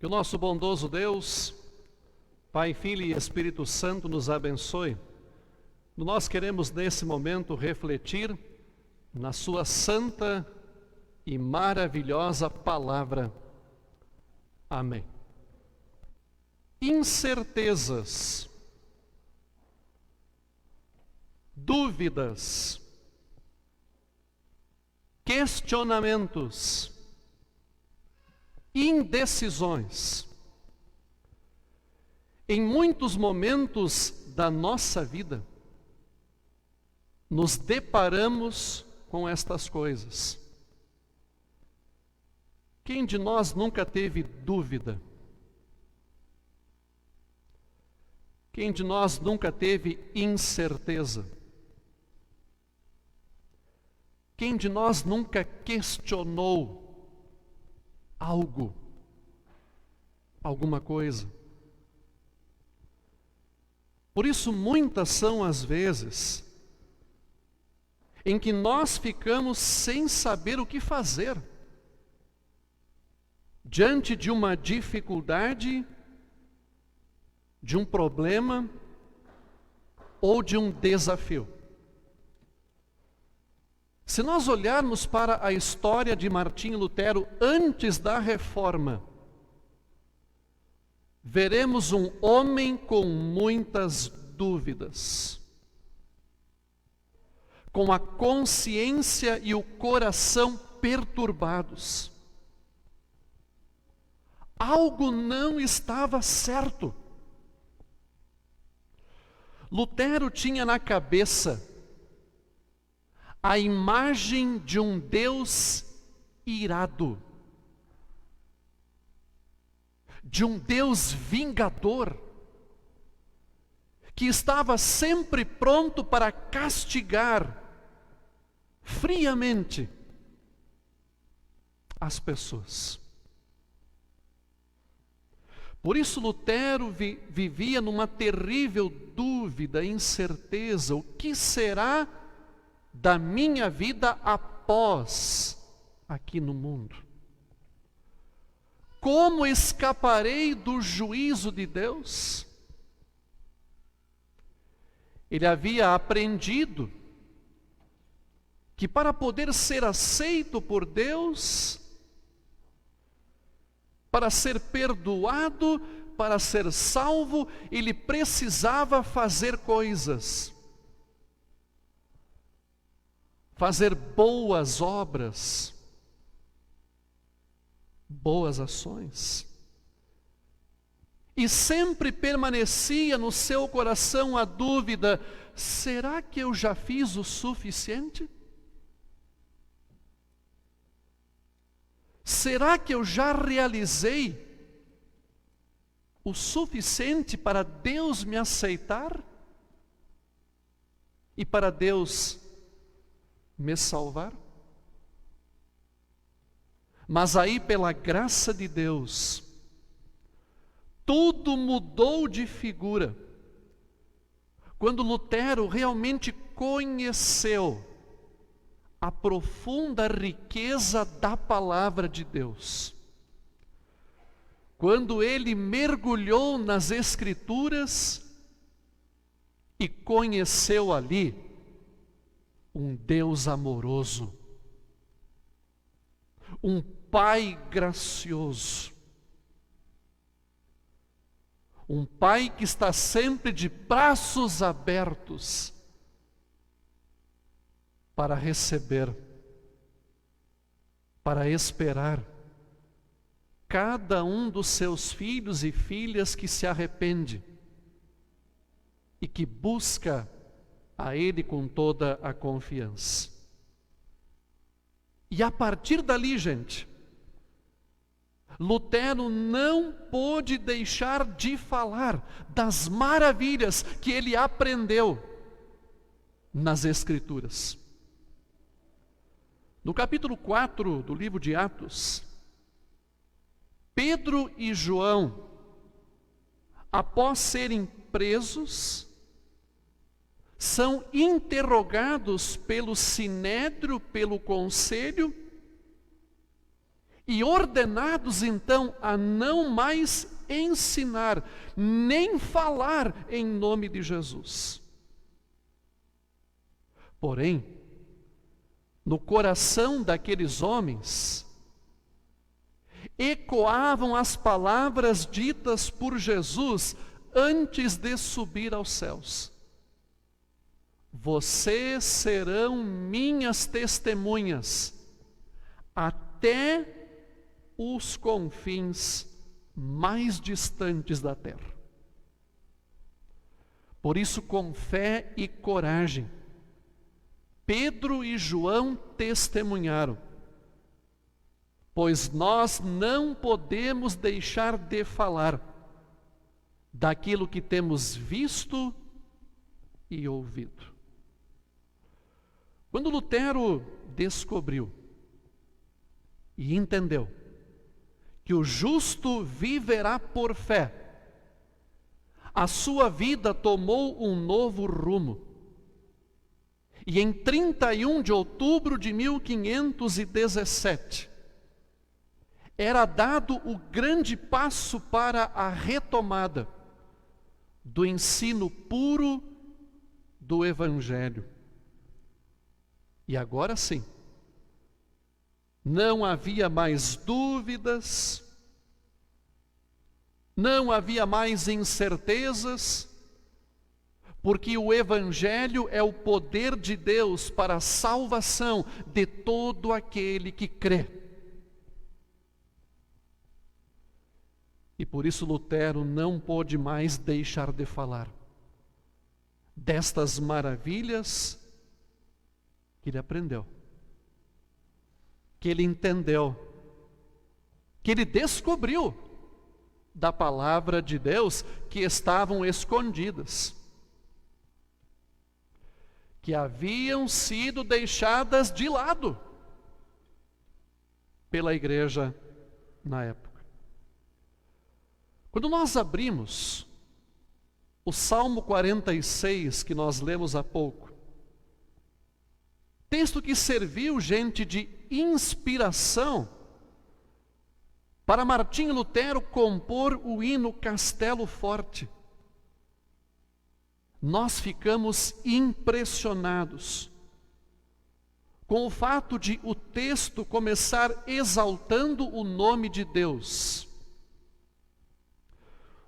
Que o nosso bondoso Deus, Pai, Filho e Espírito Santo nos abençoe. Nós queremos nesse momento refletir na sua santa e maravilhosa palavra. Amém. Incertezas, dúvidas, questionamentos, indecisões. Em muitos momentos da nossa vida, nos deparamos com estas coisas. Quem de nós nunca teve dúvida? Quem de nós nunca teve incerteza? Quem de nós nunca questionou algo, alguma coisa? Por isso, muitas são as vezes em que nós ficamos sem saber o que fazer diante de uma dificuldade, de um problema ou de um desafio. Se nós olharmos para a história de Martinho Lutero antes da Reforma, veremos um homem com muitas dúvidas, com a consciência e o coração perturbados. Algo não estava certo. Lutero tinha na cabeça a imagem de um Deus irado, de um Deus vingador, que estava sempre pronto para castigar friamente as pessoas. Por isso Lutero vivia numa terrível dúvida, incerteza: o que será da minha vida após aqui no mundo? Como escaparei do juízo de Deus? Ele havia aprendido que para poder ser aceito por Deus, para ser perdoado, para ser salvo, ele precisava fazer coisas, fazer boas obras, boas ações. E sempre permanecia no seu coração a dúvida: será que eu já fiz o suficiente? Será que eu já realizei o suficiente para Deus me aceitar e para Deus me salvar? Mas aí, pela graça de Deus, tudo mudou de figura quando Lutero realmente conheceu a profunda riqueza da palavra de Deus. Quando ele mergulhou nas Escrituras e conheceu ali um Deus amoroso, um Pai gracioso, um Pai que está sempre de braços abertos para receber, para esperar cada um dos seus filhos e filhas que se arrepende e que busca a Ele com toda a confiança. E a partir dali, gente, Lutero não pôde deixar de falar das maravilhas que ele aprendeu nas Escrituras. No capítulo 4 do livro de Atos, Pedro e João, após serem presos, são interrogados pelo sinédrio, pelo conselho, e ordenados então a não mais ensinar, nem falar em nome de Jesus. Porém, no coração daqueles homens, ecoavam as palavras ditas por Jesus antes de subir aos céus: vocês serão minhas testemunhas até os confins mais distantes da terra. Por isso, com fé e coragem, Pedro e João testemunharam: pois nós não podemos deixar de falar daquilo que temos visto e ouvido. Quando Lutero descobriu e entendeu que o justo viverá por fé, a sua vida tomou um novo rumo. E em 31 de outubro de 1517, era dado o grande passo para a retomada do ensino puro do Evangelho. E agora sim, não havia mais dúvidas, não havia mais incertezas, porque o Evangelho é o poder de Deus para a salvação de todo aquele que crê. E por isso Lutero não pôde mais deixar de falar destas maravilhas que ele aprendeu, que ele entendeu, que ele descobriu da palavra de Deus, que estavam escondidas, que haviam sido deixadas de lado pela igreja na época. Quando nós abrimos o Salmo 46, que nós lemos há pouco, texto que serviu, gente, de inspiração para Martinho Lutero compor o hino Castelo Forte, nós ficamos impressionados com o fato de o texto começar exaltando o nome de Deus.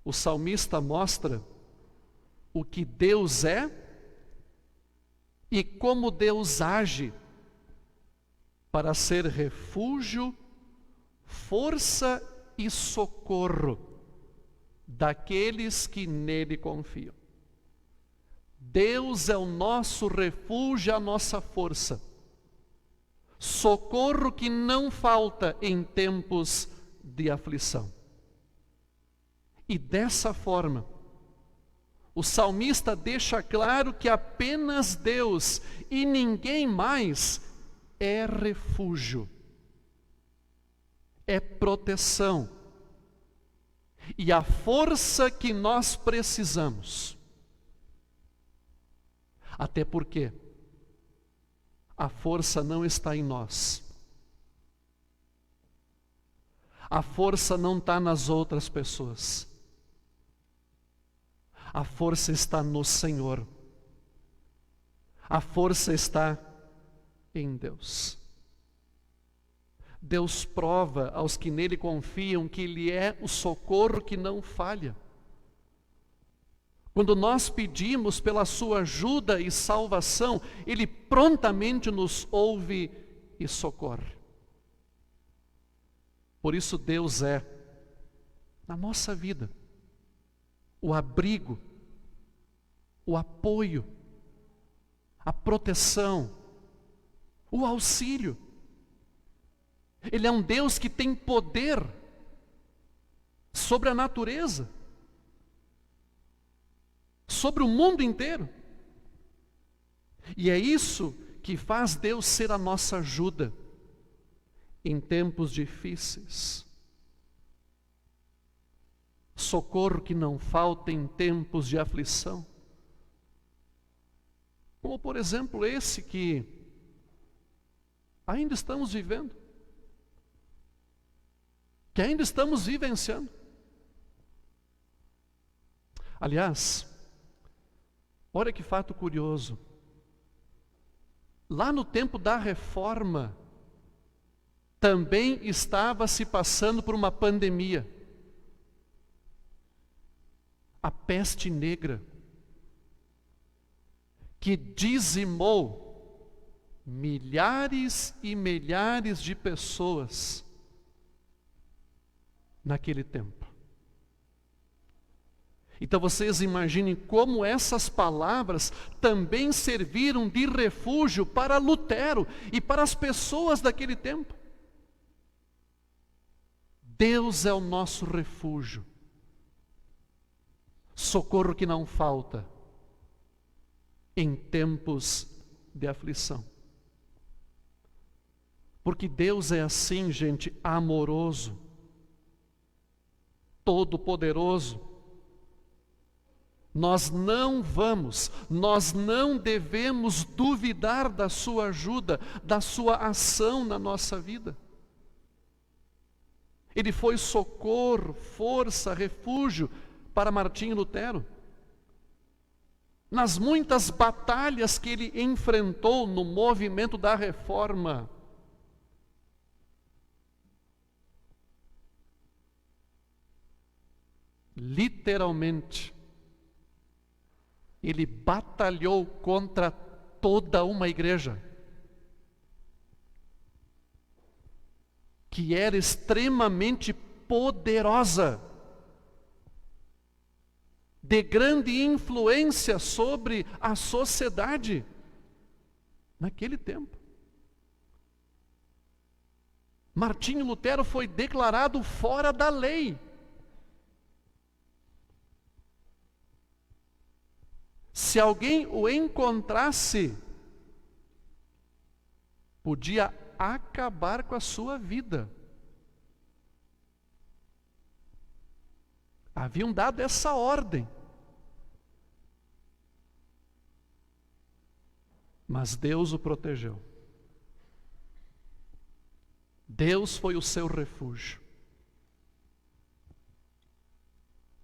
O salmista mostra o que Deus é e como Deus age para ser refúgio, força e socorro daqueles que nele confiam. Deus é o nosso refúgio, a nossa força, socorro que não falta em tempos de aflição. E dessa forma, o salmista deixa claro que apenas Deus e ninguém mais é refúgio, é proteção e a força que nós precisamos. Até porque a força não está em nós. A força não está nas outras pessoas. A força está no Senhor. A força está em Deus. Deus prova aos que nele confiam que Ele é o socorro que não falha. Quando nós pedimos pela sua ajuda e salvação, Ele prontamente nos ouve e socorre. Por isso Deus é, na nossa vida, o abrigo, o apoio, a proteção, o auxílio. Ele é um Deus que tem poder sobre a natureza, sobre o mundo inteiro. E é isso que faz Deus ser a nossa ajuda em tempos difíceis. Socorro que não falta em tempos de aflição. Como, por exemplo, esse que ainda estamos vivendo. que ainda estamos vivenciando. Aliás, olha que fato curioso. Lá no tempo da Reforma, também estava se passando por uma pandemia. A peste negra, que dizimou milhares e milhares de pessoas naquele tempo. Então vocês imaginem como essas palavras também serviram de refúgio para Lutero e para as pessoas daquele tempo. Deus é o nosso refúgio, socorro que não falta em tempos de aflição. Porque Deus é assim, gente, amoroso, todo-poderoso. Nós não devemos duvidar da sua ajuda, da sua ação na nossa vida. Ele foi socorro, força, refúgio para Martinho Lutero. Nas muitas batalhas que ele enfrentou no movimento da Reforma, literalmente, ele batalhou contra toda uma igreja que era extremamente poderosa, de grande influência sobre a sociedade naquele tempo. Martinho Lutero foi declarado fora da lei. Se alguém o encontrasse, podia acabar com a sua vida. Haviam dado essa ordem. Mas Deus o protegeu. Deus foi o seu refúgio.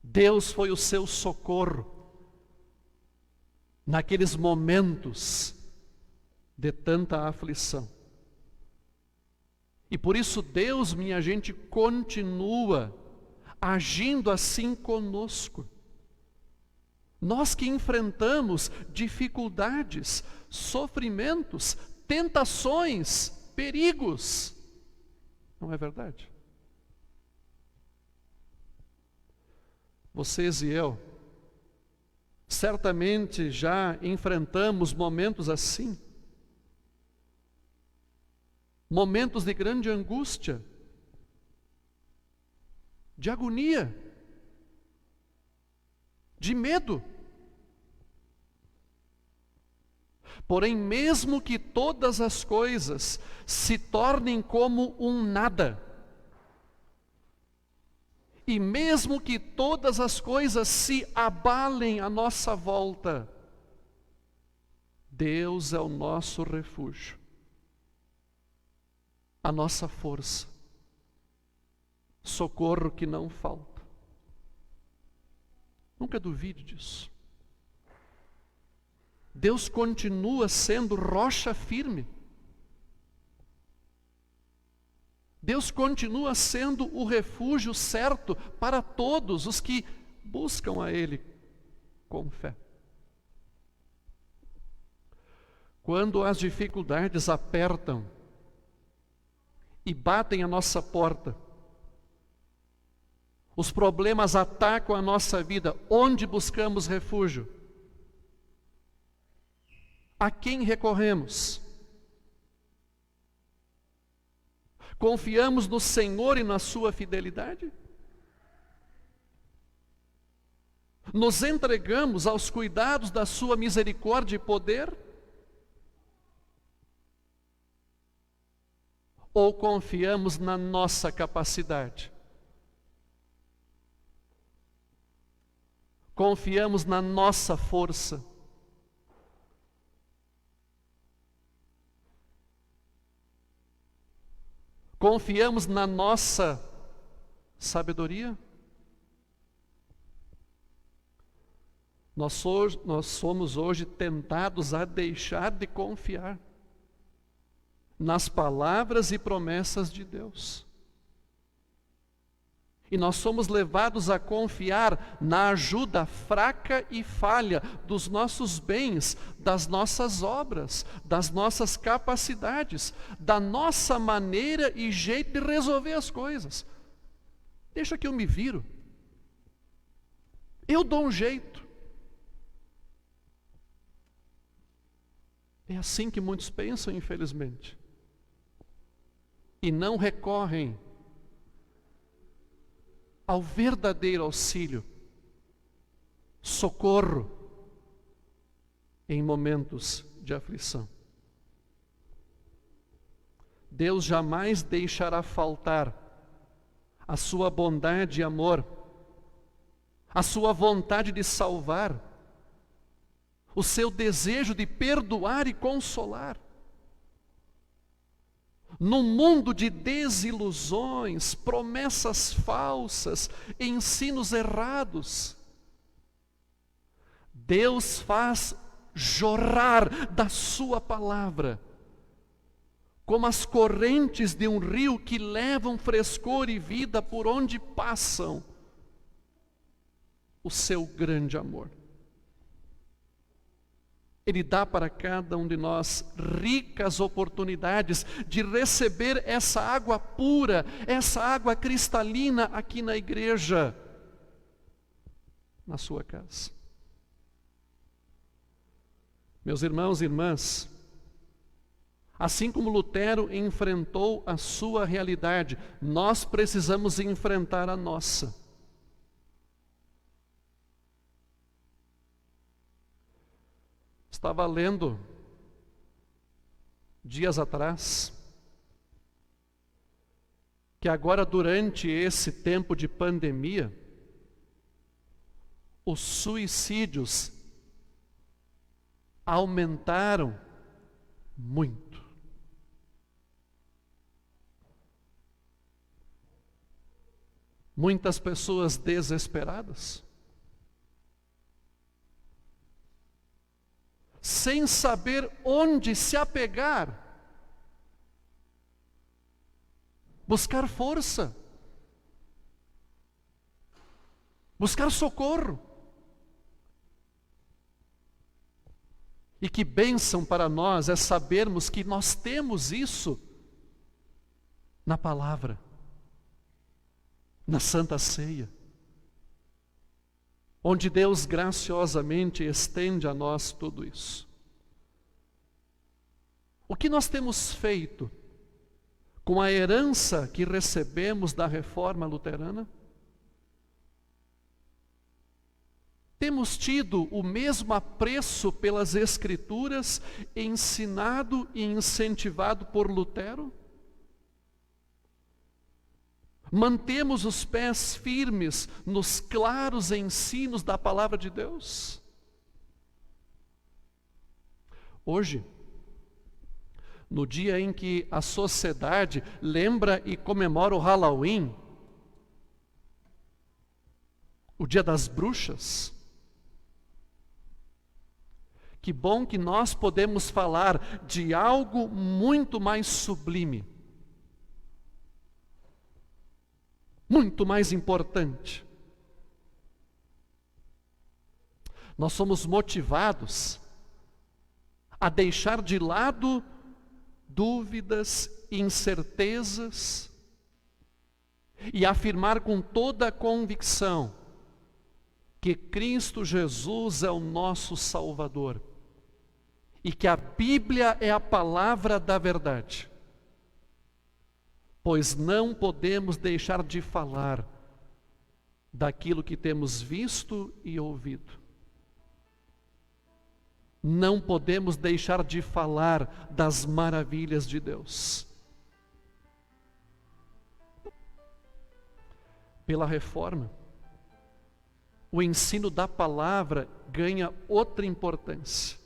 Deus foi o seu socorro naqueles momentos de tanta aflição. E por isso Deus, minha gente, continua agindo assim conosco. Nós que enfrentamos dificuldades, sofrimentos, tentações, perigos. Não é verdade? Vocês e eu, certamente já enfrentamos momentos assim. Momentos de grande angústia, de agonia, de medo. Porém, mesmo que todas as coisas se tornem como um nada, e mesmo que todas as coisas se abalem à nossa volta, Deus é o nosso refúgio, a nossa força, socorro que não falta. Nunca duvide disso. Deus continua sendo rocha firme. Deus continua sendo o refúgio certo para todos os que buscam a Ele com fé. Quando as dificuldades apertam e batem a nossa porta, os problemas atacam a nossa vida, onde buscamos refúgio? A quem recorremos? Confiamos no Senhor e na sua fidelidade? Nos entregamos aos cuidados da sua misericórdia e poder? Ou confiamos na nossa capacidade? Confiamos na nossa força? Confiamos na nossa sabedoria? Nós somos hoje tentados a deixar de confiar nas palavras e promessas de Deus. E nós somos levados a confiar na ajuda fraca e falha dos nossos bens, das nossas obras, das nossas capacidades, da nossa maneira e jeito de resolver as coisas. Deixa que eu me viro. Eu dou um jeito. É assim que muitos pensam, infelizmente. E não recorrem ao verdadeiro auxílio, socorro em momentos de aflição. Deus jamais deixará faltar a sua bondade e amor, a sua vontade de salvar, o seu desejo de perdoar e consolar. Num mundo de desilusões, promessas falsas, ensinos errados, Deus faz jorrar da sua palavra, como as correntes de um rio que levam frescor e vida por onde passam, o seu grande amor. Ele dá para cada um de nós ricas oportunidades de receber essa água pura, essa água cristalina aqui na igreja, na sua casa. Meus irmãos e irmãs, assim como Lutero enfrentou a sua realidade, nós precisamos enfrentar a nossa. Estava lendo, dias atrás, que agora durante esse tempo de pandemia, os suicídios aumentaram muito. Muitas pessoas desesperadas, sem saber onde se apegar, buscar força, buscar socorro. E que bênção para nós é sabermos que nós temos isso na palavra, na Santa Ceia, onde Deus graciosamente estende a nós tudo isso. O que nós temos feito com a herança que recebemos da reforma luterana? Temos tido o mesmo apreço pelas Escrituras, ensinado e incentivado por Lutero? Mantemos os pés firmes nos claros ensinos da palavra de Deus? Hoje, no dia em que a sociedade lembra e comemora o Halloween, o dia das bruxas, que bom que nós podemos falar de algo muito mais sublime, muito mais importante. Nós somos motivados a deixar de lado dúvidas, incertezas e afirmar com toda a convicção que Cristo Jesus é o nosso Salvador e que a Bíblia é a palavra da verdade. Pois não podemos deixar de falar daquilo que temos visto e ouvido. Não podemos deixar de falar das maravilhas de Deus. Pela reforma, o ensino da palavra ganha outra importância.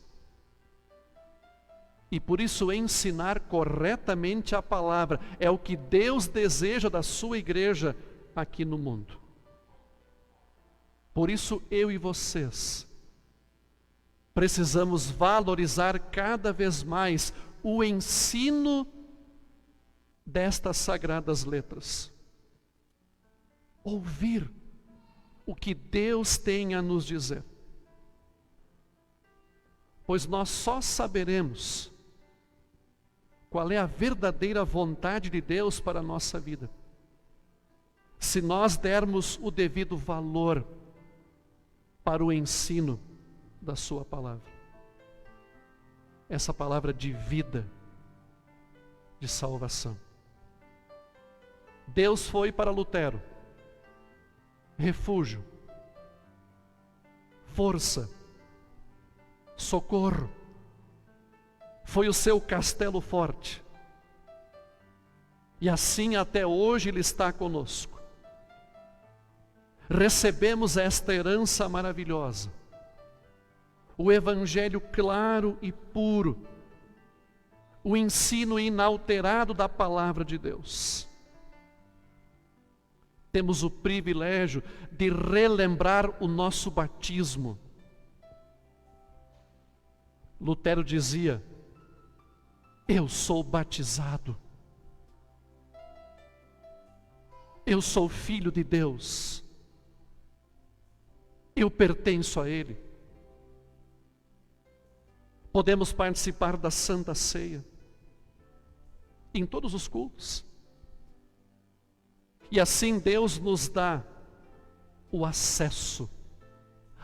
E por isso ensinar corretamente a palavra é o que Deus deseja da sua igreja aqui no mundo. Por isso, eu e vocês precisamos valorizar cada vez mais o ensino destas sagradas letras. Ouvir o que Deus tem a nos dizer. Pois nós só saberemos qual é a verdadeira vontade de Deus para a nossa vida se nós dermos o devido valor para o ensino da sua palavra. Essa palavra de vida, de salvação. Deus foi para Lutero refúgio, força, socorro. Foi o seu castelo forte. E assim até hoje Ele está conosco. Recebemos esta herança maravilhosa. O Evangelho claro e puro. O ensino inalterado da palavra de Deus. Temos o privilégio de relembrar o nosso batismo. Lutero dizia: eu sou batizado. Eu sou filho de Deus. Eu pertenço a Ele. Podemos participar da Santa Ceia em todos os cultos. E assim Deus nos dá o acesso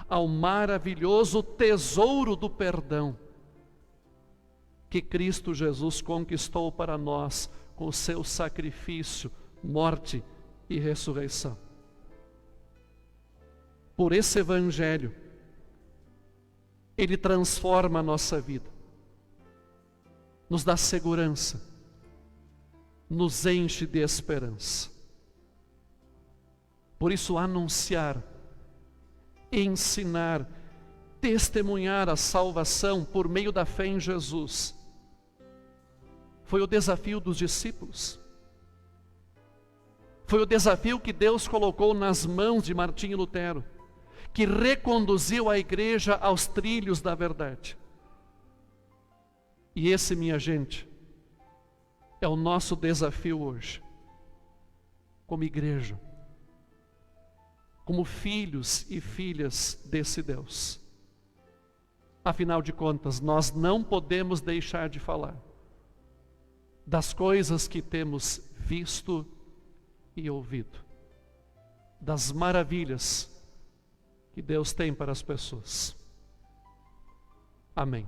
ao maravilhoso tesouro do perdão que Cristo Jesus conquistou para nós com o seu sacrifício, morte e ressurreição. Por esse Evangelho, Ele transforma a nossa vida, nos dá segurança, nos enche de esperança. Por isso, anunciar, ensinar, testemunhar a salvação por meio da fé em Jesus foi o desafio dos discípulos. Foi o desafio que Deus colocou nas mãos de Martinho Lutero, que reconduziu a igreja aos trilhos da verdade. E esse, minha gente, é o nosso desafio hoje, como igreja, como filhos e filhas desse Deus. Afinal de contas, nós não podemos deixar de falar das coisas que temos visto e ouvido, das maravilhas que Deus tem para as pessoas. Amém.